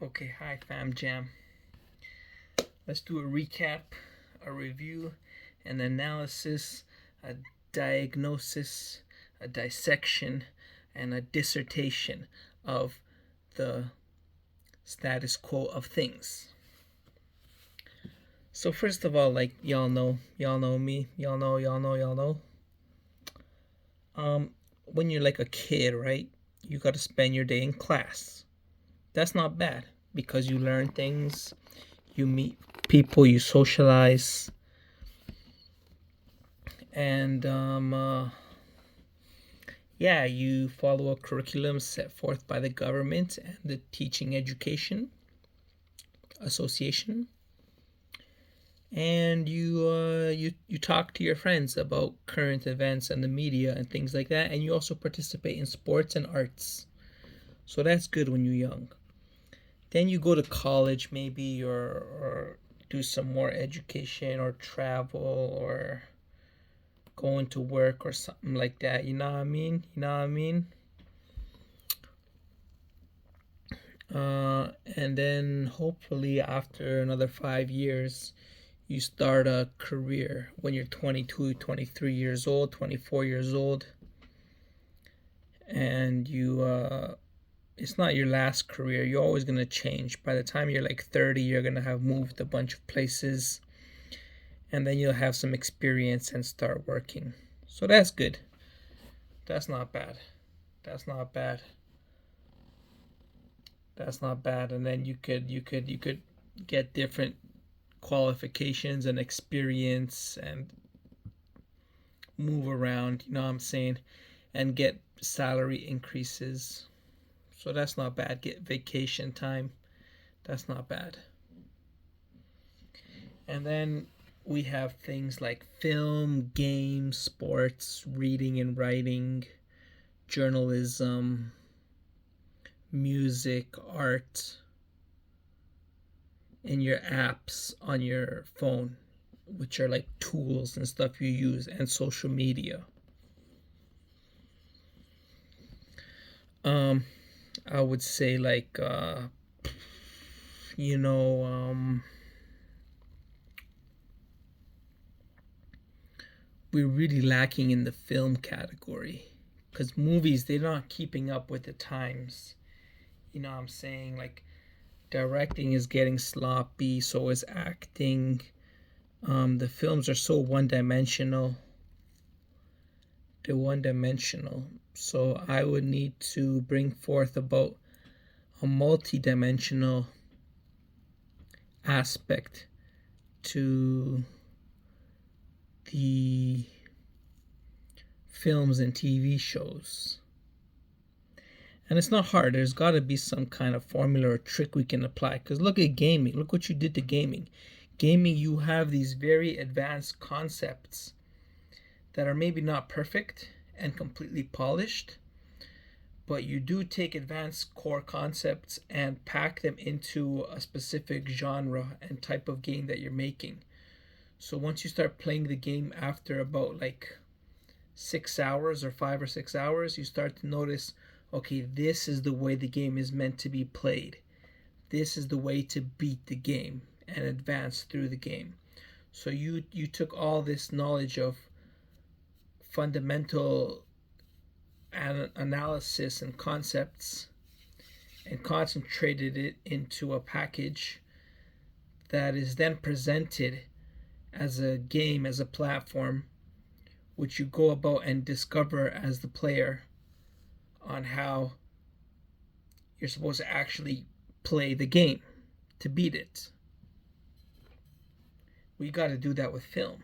Okay, hi fam jam. Let's do a recap, a review, an analysis, a diagnosis, a dissection, and a dissertation of the status quo of things. So first of all, like y'all know me, y'all know. When you're like a kid, right? You got to spend your day in class. That's not bad because you learn things, you meet people, you socialize, and yeah, you follow a curriculum set forth by the government and the Teaching Education Association, and you talk to your friends about current events and the media and things like that, and you also participate in sports and arts. So that's good when you're young. Then you go to college, maybe, or do some more education or travel or going to work or something like that. You know what I mean? You know what I mean? And then hopefully after another 5 years, you start a career when you're 22, 23 years old, 24 years old, and it's not your last career. You're always going to change. By the time you're like 30, you're going to have moved a bunch of places, and then you'll have some experience and start working. So that's good. That's not bad. That's not bad. That's not bad. And then you could get different qualifications and experience and move around, you know what I'm saying, and get salary increases. So that's not bad. Get vacation time. That's not bad. And then we have things like film, games, sports, reading and writing, journalism, music, art, in your apps on your phone, which are like tools and stuff you use, and social media. Um, I would say like you know we're really lacking in the film category because movies they're not keeping up with the times. You know what I'm saying? Like directing is getting sloppy, so is acting. The films are so one dimensional. They're one dimensional. So I would need to bring forth about a multi dimensional aspect to the films and TV shows. And it's not hard. There's got to be some kind of formula or trick we can apply. Because look at gaming. Look what you did to gaming. Gaming, you have these very advanced concepts that are maybe not perfect and completely polished, but you do take advanced core concepts and pack them into a specific genre and type of game that you're making. So once you start playing the game after about like 6 hours or 5 or 6 hours, you start to notice, okay, this is the way the game is meant to be played. This is the way to beat the game and advance through the game. So you took all this knowledge of fundamental analysis and concepts and concentrated it into a package that is then presented as a game, as a platform, which you go about and discover as the player on how you're supposed to actually play the game to beat it. We got to do that with film.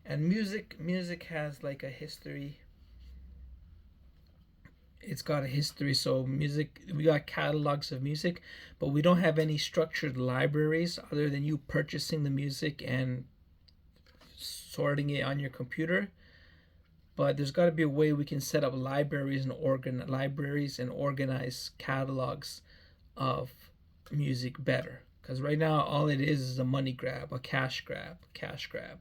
And music has like a history. It's got a history. So music, we got catalogs of music, but we don't have any structured libraries other than you purchasing the music and sorting it on your computer. But there's got to be a way we can set up libraries and organize catalogs of music better. Because right now all it is a money grab, a cash grab, cash grab.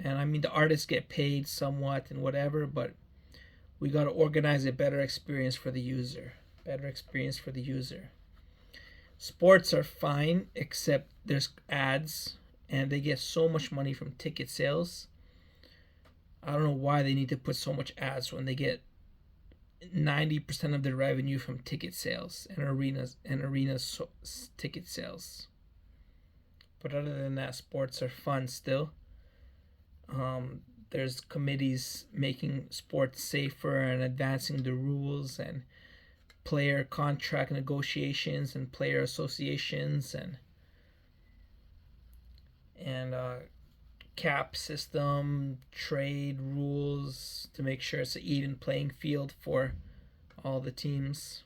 And I mean the artists get paid somewhat and whatever, but we got to organize a better experience for the user. Better experience for the user. Sports are fine, except there's ads, and they get so much money from ticket sales. I don't know why they need to put so much ads when they get 90% of their revenue from ticket sales and arenas ticket sales. But other than that, sports are fun still. There's committees making sports safer and advancing the rules, and player contract negotiations and player associations, and cap system, trade rules to make sure it's an even playing field for all the teams.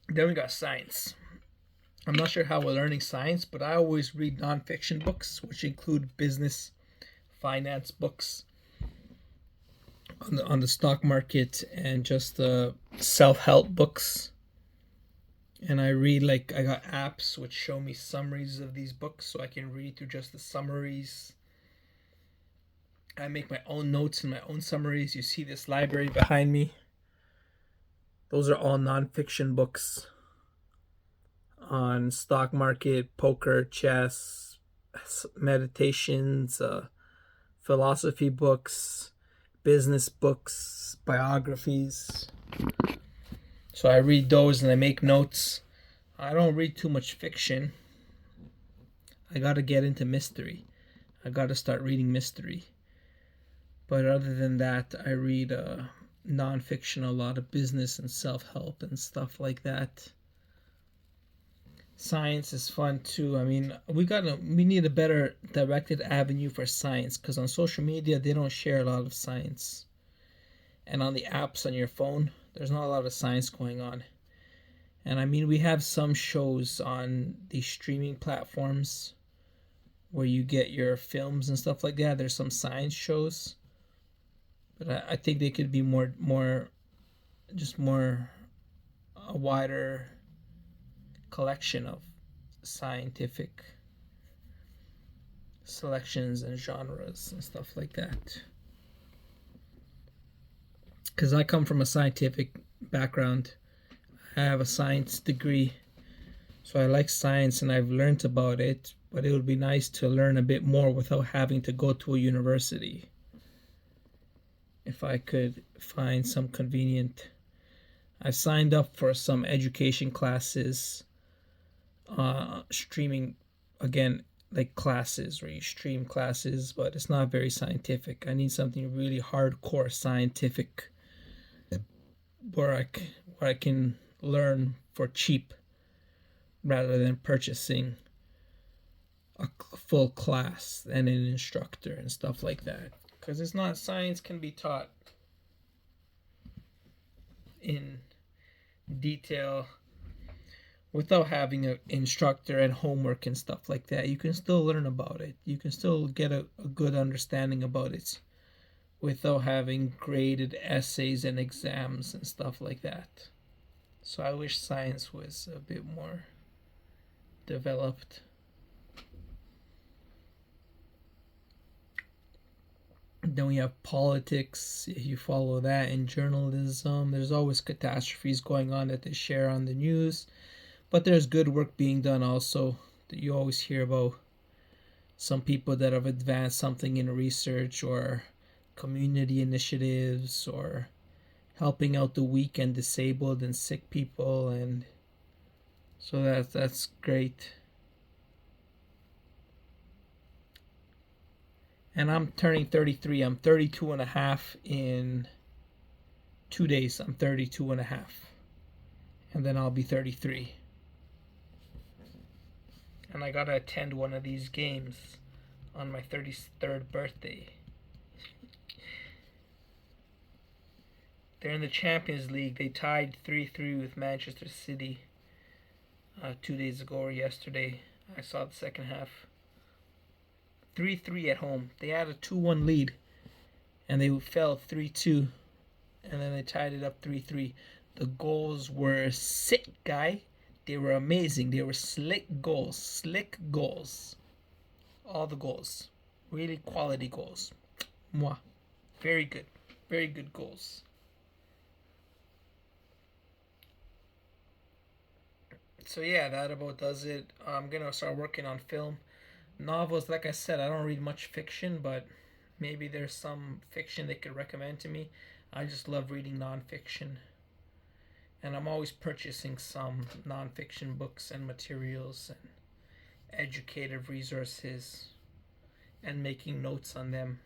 Then we got science. I'm not sure how we're learning science, but I always read nonfiction books, which include business, finance books on the stock market, and just self-help books. And I read, like, I got apps which show me summaries of these books, so I can read through just the summaries. I make my own notes and my own summaries. You see this library behind me? Those are all nonfiction books on stock market, poker, chess, meditations, philosophy books, business books, biographies. So I read those and I make notes. I don't read too much fiction. I gotta get into mystery. I gotta start reading mystery. But other than that, I read nonfiction, a lot of business and self-help and stuff like that. Science is fun too. I mean, we need a better directed avenue for science, because on social media they don't share a lot of science, and on the apps on your phone there's not a lot of science going on. And I mean, we have some shows on these streaming platforms where you get your films and stuff like that. There's some science shows, but I think they could be more a wider collection of scientific selections and genres and stuff like that. Because I come from a scientific background, I have a science degree, so I like science and I've learned about it, but it would be nice to learn a bit more without having to go to a university. If I could find some convenient. I signed up for some education classes, streaming, again, like classes where you stream classes, but it's not very scientific. I need something really hardcore scientific where I can learn for cheap rather than purchasing a full class and an instructor and stuff like that. Because it's not, science can be taught in detail without having an instructor and homework and stuff like that. You can still learn about it. You can still get a good understanding about it without having graded essays and exams and stuff like that. So I wish science was a bit more developed. Then we have politics. If you follow that in journalism, there's always catastrophes going on that they share on the news. But there's good work being done also. You always hear about some people that have advanced something in research or community initiatives or helping out the weak and disabled and sick people, and so that's great. And I'm turning 33. I'm 32 and a half in 2 days. I'm 32 and a half. And then I'll be 33. And I gotta attend one of these games on my 33rd birthday. They're in the Champions League. They tied 3-3 with Manchester City 2 days ago or yesterday. I saw the second half. 3-3 at home. They had a 2-1 lead, and they fell 3-2, and then they tied it up 3-3. The goals were sick, guy. They were amazing. They were slick goals. All the goals. Really quality goals. Mwah. Very good. Very good goals. So yeah, that about does it. I'm gonna start working on film. Novels, like I said, I don't read much fiction, but maybe there's some fiction they could recommend to me. I just love reading nonfiction. And I'm always purchasing some nonfiction books and materials and educative resources and making notes on them.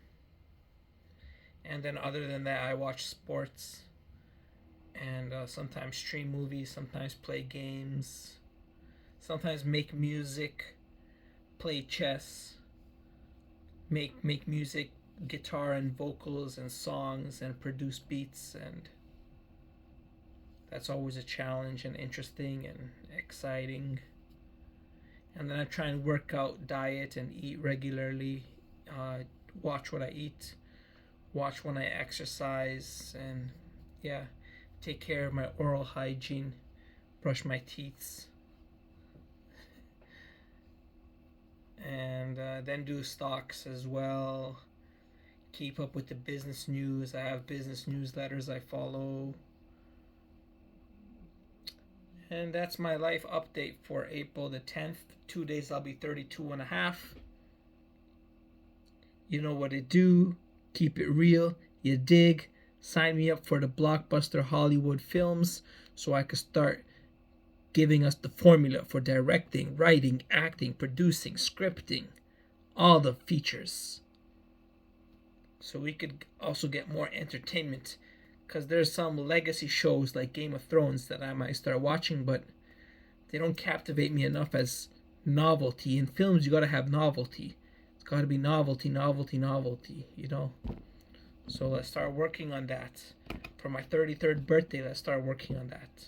And then, other than that, I watch sports and sometimes stream movies, sometimes play games, sometimes make music, play chess, make music, guitar and vocals and songs, and produce beats, and that's always a challenge and interesting and exciting. And then I try and work out, diet, and eat regularly. Uh, Watch what I eat, watch when I exercise, and yeah, take care of my oral hygiene, brush my teeth, and then do stocks as well. Keep up with the business news. I have business newsletters I follow. And that's my life update for April the 10th. 2 days I'll be 32 and a half. You know what to do. Keep it real. You dig. Sign me up for the blockbuster Hollywood films so I could start giving us the formula for directing, writing, acting, producing, scripting, all the features. So we could also get more entertainment, because there's some legacy shows like Game of Thrones that I might start watching, but they don't captivate me enough as novelty. In films, you gotta have novelty. It's gotta be novelty, novelty, novelty, you know? So let's start working on that. For my 33rd birthday, let's start working on that.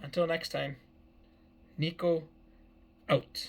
Until next time, Nico out.